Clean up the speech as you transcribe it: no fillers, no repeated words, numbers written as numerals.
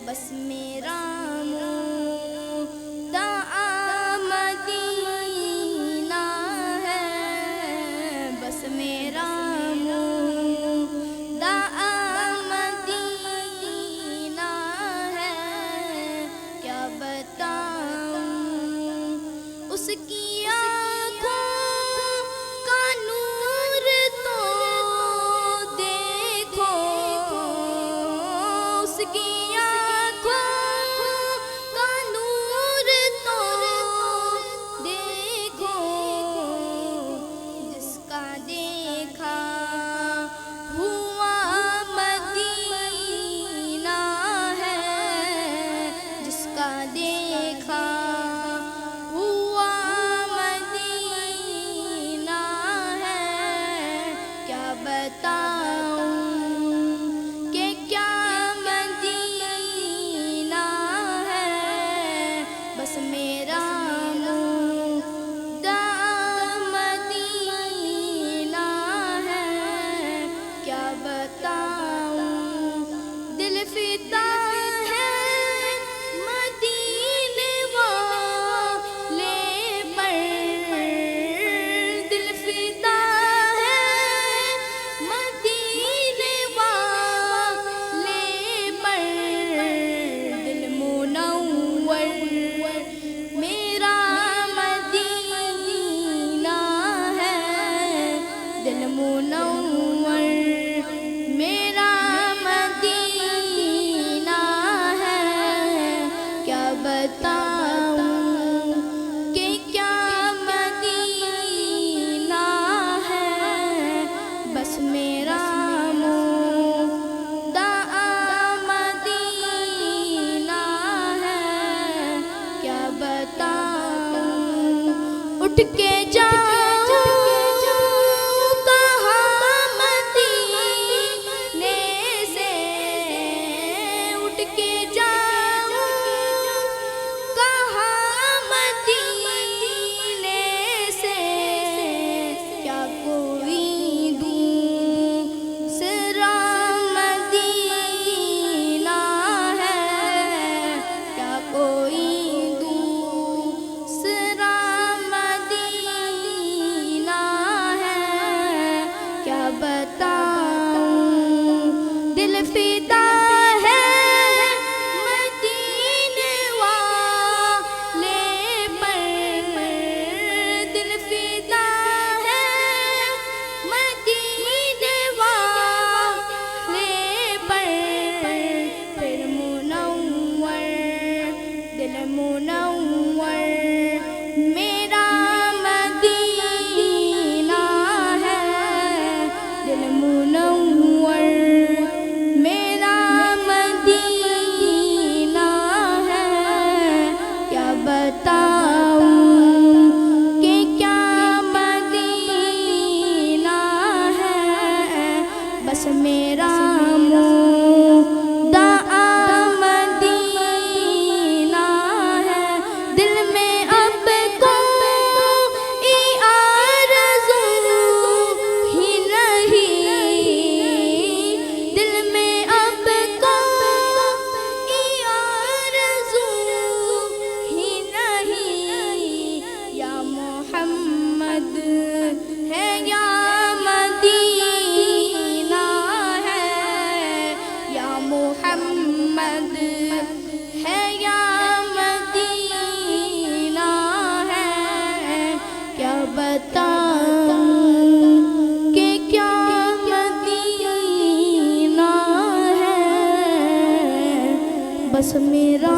بس میرا مدعا مدینہ ہے، بس میرا مدعا مدینہ ہے، کیا بتاؤں اس کی آنکھوں کا نور تو دیکھو، اس کی آنکھوں کا نور تو دیکھو، جس کا دیکھا ہوا مدینہ ہے، جس کا دیکھا ہوا مدینہ ہے، کیا بتاؤں کہ کیا مدینہ ہے، بس میرا مدعا مدینہ ہے، کیا بتاؤں دل فدا ہے مدینے والے پر، دل فدا ہے مدینے والے پر، دل منور میرا مدینہ ہے، دل منور میرا مدینہ ہے، کیا بتاؤں کہ کیا مدینہ ہے، بس میرا مدعا مدینہ ہے، کیا بتاؤں اٹھ کے جاؤں کہاں مدینے سے، اٹھ کے جاؤں کہاں مدینے سے، کیا کوئی دوسرا مدینہ ہے، کیا کوئی دوسرا مدینہ ہے، کیا بتاؤں دل فدا ہے مدینے والے پر، دل فدا ہے مدینے والے پر، پھر منور دل منور میرا مدینہ ہے، دل منور میرا مدینہ ہے، کیا بتاؤں کہ کیا مدینہ ہے، بس میرا مدعا مدینہ ہے، دل میں اب کوئی آرزو ہی نہیں، دل میں اب کوئی آرزو ہی نہیں، یا محمد ہے یا مدینہ ہے، یا محمد ہے یا مدینہ ہے، کیا بتاؤں کہ کیا مدینہ ہے، بس میرا